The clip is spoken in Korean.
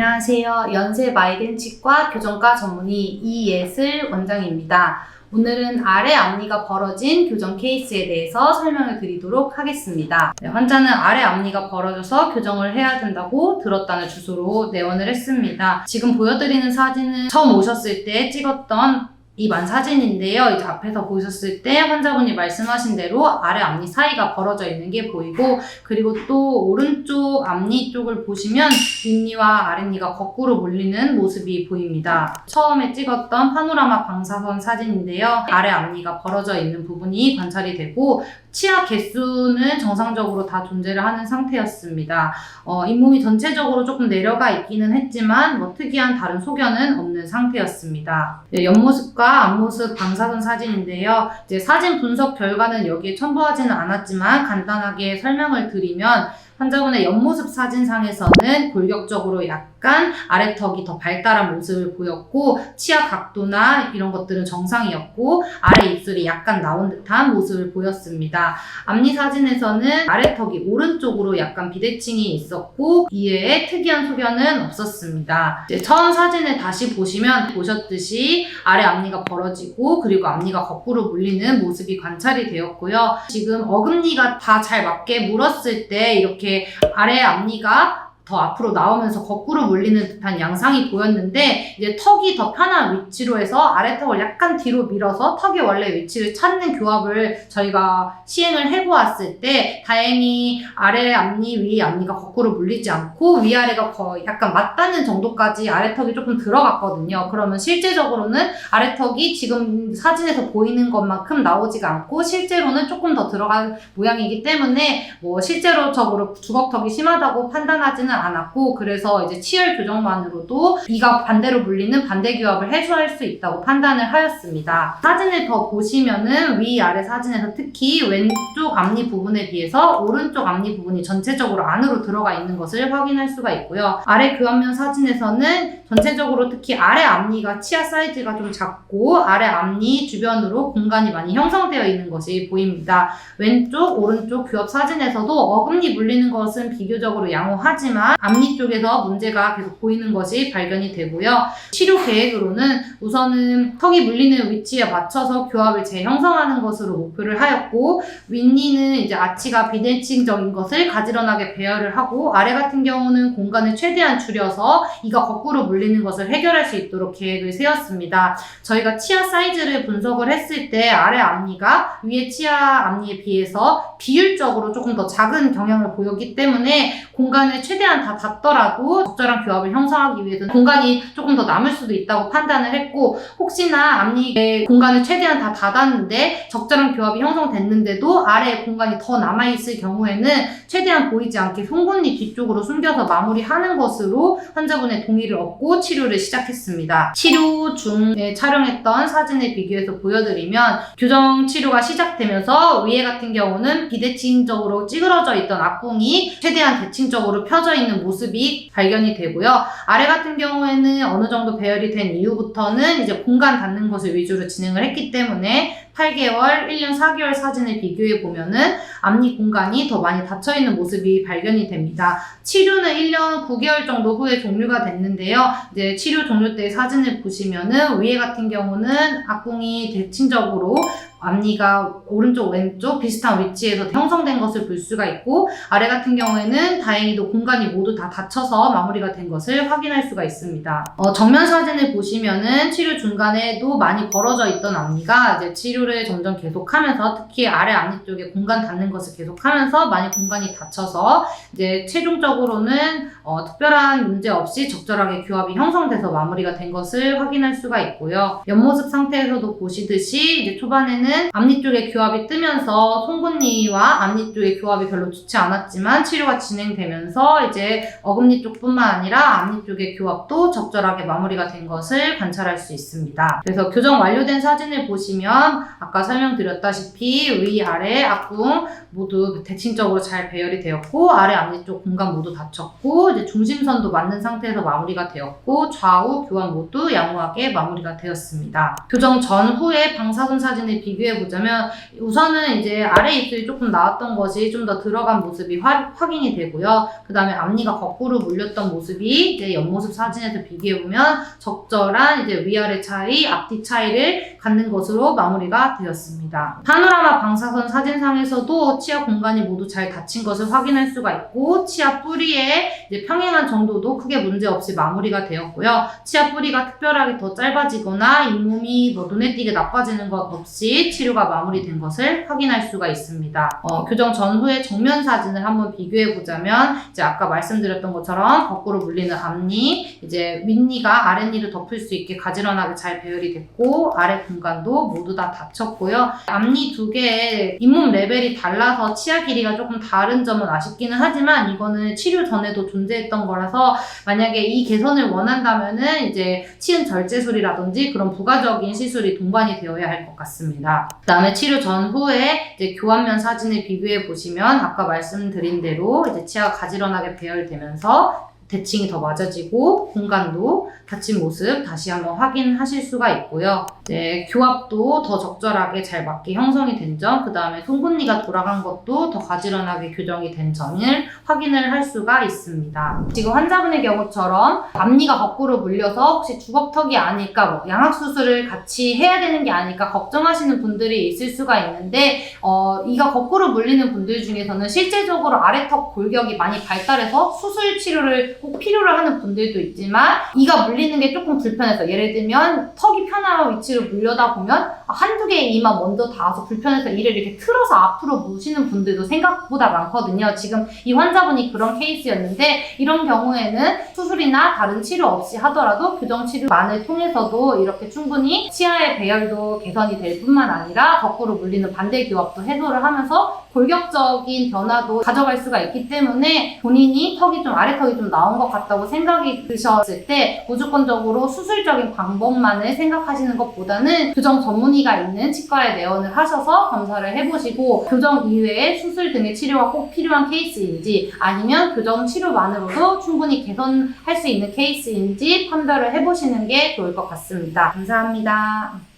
안녕하세요. 연세 마이덴 치과 교정과 전문의 이예슬 원장입니다. 오늘은 아래 앞니가 벌어진 교정 케이스에 대해서 설명을 드리도록 하겠습니다. 환자는 아래 앞니가 벌어져서 교정을 해야 된다고 들었다는 주소로 내원을 했습니다. 지금 보여드리는 사진은 처음 오셨을 때 찍었던 입안 사진인데요. 이제 앞에서 보셨을 때 환자분이 말씀하신 대로 아래 앞니 사이가 벌어져 있는 게 보이고, 그리고 또 오른쪽 앞니 쪽을 보시면 윗니와 아랫니가 거꾸로 몰리는 모습이 보입니다. 처음에 찍었던 파노라마 방사선 사진인데요. 아래 앞니가 벌어져 있는 부분이 관찰이 되고 치아 개수는 정상적으로 다 존재를 하는 상태였습니다. 잇몸이 전체적으로 조금 내려가 있기는 했지만 특이한 다른 소견은 없는 상태였습니다. 옆모습과 앞모습 방사선 사진인데요. 이제 사진 분석 결과는 여기에 첨부하지는 않았지만 간단하게 설명을 드리면, 환자분의 옆모습 사진상에서는 골격적으로 약간 아래턱이 더 발달한 모습을 보였고, 치아 각도나 이런 것들은 정상이었고, 아래 입술이 약간 나온 듯한 모습을 보였습니다. 앞니 사진에서는 아래턱이 오른쪽으로 약간 비대칭이 있었고, 이외에 특이한 소견은 없었습니다. 이제 처음 사진을 다시 보셨듯이 아래 앞니가 벌어지고, 그리고 앞니가 거꾸로 물리는 모습이 관찰이 되었고요. 지금 어금니가 다 잘 맞게 물었을 때 이렇게 아래 앞니가 더 앞으로 나오면서 거꾸로 몰리는 듯한 양상이 보였는데, 이제 턱이 더 편한 위치로 해서 아래턱을 약간 뒤로 밀어서 턱의 원래 위치를 찾는 교합을 저희가 시행을 해보았을 때 다행히 아래 앞니, 위 앞니가 거꾸로 물리지 않고 위아래가 거의 약간 맞닿는 정도까지 아래턱이 조금 들어갔거든요. 그러면 실제적으로는 아래턱이 지금 사진에서 보이는 것만큼 나오지가 않고 실제로는 조금 더 들어간 모양이기 때문에 실제로적으로 주걱턱이 심하다고 판단하지는 않았고, 그래서 이제 치열 교정만으로도 이가 반대로 물리는 반대 교합을 해소할 수 있다고 판단을 하였습니다. 사진을 더 보시면은 위아래 사진에서 특히 왼쪽 앞니 부분에 비해서 오른쪽 앞니 부분이 전체적으로 안으로 들어가 있는 것을 확인할 수가 있고요. 아래 교합면 사진에서는 전체적으로 특히 아래 앞니가 치아 사이즈가 좀 작고 아래 앞니 주변으로 공간이 많이 형성되어 있는 것이 보입니다. 왼쪽, 오른쪽 교합 사진에서도 어금니 물리는 것은 비교적으로 양호하지만 앞니 쪽에서 문제가 계속 보이는 것이 발견이 되고요. 치료 계획으로는 우선은 턱이 물리는 위치에 맞춰서 교합을 재형성하는 것으로 목표를 하였고, 윗니는 이제 아치가 비대칭적인 것을 가지런하게 배열을 하고, 아래 같은 경우는 공간을 최대한 줄여서 이가 거꾸로 물리는 것을 해결할 수 있도록 계획을 세웠습니다. 저희가 치아 사이즈를 분석을 했을 때 아래 앞니가 위에 치아 앞니에 비해서 비율적으로 조금 더 작은 경향을 보였기 때문에 공간을 최대한 다 닫더라도 적절한 교합을 형성하기 위해서는 공간이 조금 더 남을 수도 있다고 판단을 했고, 혹시나 앞니의 공간을 최대한 다 닫았는데 적절한 교합이 형성됐는데도 아래에 공간이 더 남아있을 경우에는 최대한 보이지 않게 송곳니 뒤쪽으로 숨겨서 마무리하는 것으로 환자분의 동의를 얻고 치료를 시작했습니다. 치료 중에 촬영했던 사진을 비교해서 보여드리면, 교정 치료가 시작되면서 위에 같은 경우는 비대칭적으로 찌그러져 있던 앞궁이 최대한 대칭적으로 펴져 있는 모습이 발견이 되고요. 아래 같은 경우에는 어느 정도 배열이 된 이후부터는 이제 공간 닫는 것을 위주로 진행을 했기 때문에 8개월, 1년 4개월 사진을 비교해 보면은 앞니 공간이 더 많이 닫혀있는 모습이 발견이 됩니다. 치료는 1년 9개월 정도 후에 종료가 됐는데요. 이제 치료 종료 때 사진을 보시면은 위에 같은 경우는 앞궁이 대칭적으로 앞니가 오른쪽 왼쪽 비슷한 위치에서 형성된 것을 볼 수가 있고, 아래 같은 경우에는 다행히도 공간이 모두 다 닫혀서 마무리가 된 것을 확인할 수가 있습니다. 정면 사진을 보시면은 치료 중간에도 많이 벌어져 있던 앞니가 이제 치료를 점점 계속하면서 특히 아래 앞니 쪽에 공간 닫는 것을 계속하면서 많이 공간이 닫혀서 이제 최종적으로는 특별한 문제 없이 적절하게 교합이 형성돼서 마무리가 된 것을 확인할 수가 있고요. 옆모습 상태에서도 보시듯이 이제 초반에는 앞니 쪽에 교합이 뜨면서 송곳니와 앞니 쪽의 교합이 별로 좋지 않았지만 치료가 진행되면서 이제 어금니 쪽뿐만 아니라 앞니 쪽의 교합도 적절하게 마무리가 된 것을 관찰할 수 있습니다. 그래서 교정 완료된 사진을 보시면 아까 설명드렸다시피 위아래 앞궁 모두 대칭적으로 잘 배열이 되었고, 아래 앞니 쪽 공간 모두 닫혔고, 이제 중심선도 맞는 상태에서 마무리가 되었고, 좌우 교합 모두 양호하게 마무리가 되었습니다. 교정 전후의 방사선 사진을 비교 비교해보자면 우선은 이제 아래 입술이 조금 나왔던 것이 좀 더 들어간 모습이 확인이 되고요. 그 다음에 앞니가 거꾸로 물렸던 모습이 이제 옆모습 사진에서 비교해보면 적절한 이제 위아래 차이, 앞뒤 차이를 갖는 것으로 마무리가 되었습니다. 파노라마 방사선 사진상에서도 치아 공간이 모두 잘 닫힌 것을 확인할 수가 있고 치아 뿌리의 이제 평행한 정도도 크게 문제없이 마무리가 되었고요. 치아 뿌리가 특별하게 더 짧아지거나 잇몸이 눈에 띄게 나빠지는 것 없이 치료가 마무리된 것을 확인할 수가 있습니다. 교정 전후의 정면 사진을 한번 비교해 보자면 이제 아까 말씀드렸던 것처럼 거꾸로 물리는 앞니, 이제 윗니가 아랫니를 덮을 수 있게 가지런하게 잘 배열이 됐고 아래 공간도 모두 다 닫혔고요. 앞니 두 개의 잇몸 레벨이 달라서 치아 길이가 조금 다른 점은 아쉽기는 하지만 이거는 치료 전에도 존재했던 거라서 만약에 이 개선을 원한다면은 이제 치은 절제술이라든지 그런 부가적인 시술이 동반이 되어야 할 것 같습니다. 그 다음에 치료 전후에 이제 교환면 사진을 비교해 보시면 아까 말씀드린 대로 이제 치아가 가지런하게 배열되면서 대칭이 더 맞아지고 공간도 닫힌 모습 다시 한번 확인하실 수가 있고요. 이제 교합도 더 적절하게 잘 맞게 형성이 된 점, 그 다음에 송곳니가 돌아간 것도 더 가지런하게 교정이 된 점을 확인을 할 수가 있습니다. 지금 환자분의 경우처럼 앞니가 거꾸로 물려서 혹시 주걱턱이 아닐까, 뭐 양악수술을 같이 해야 되는 게 아닐까 걱정하시는 분들이 있을 수가 있는데 이가 거꾸로 물리는 분들 중에서는 실제적으로 아래턱 골격이 많이 발달해서 수술 치료를 꼭 필요로 하는 분들도 있지만 이가 물리는 게 조금 불편해서 예를 들면 턱이 편한 위치로 물려다 보면 한두 개의 이만 먼저 닿아서 불편해서 이를 이렇게 틀어서 앞으로 무시는 분들도 생각보다 많거든요. 지금 이 환자분이 그런 케이스였는데 이런 경우에는 수술이나 다른 치료 없이 하더라도 교정 치료만을 통해서도 이렇게 충분히 치아의 배열도 개선이 될 뿐만 아니라 거꾸로 물리는 반대 교합도 해소를 하면서 골격적인 변화도 가져갈 수가 있기 때문에 본인이 턱이 좀 아래턱이 좀 나온 것 같다고 생각이 드셨을 때 무조건적으로 수술적인 방법만을 생각하시는 것보다는 교정 전문의가 있는 치과에 내원을 하셔서 검사를 해보시고 교정 이외에 수술 등의 치료가 꼭 필요한 케이스인지 아니면 교정 치료만으로도 충분히 개선할 수 있는 케이스인지 판별을 해보시는 게 좋을 것 같습니다. 감사합니다.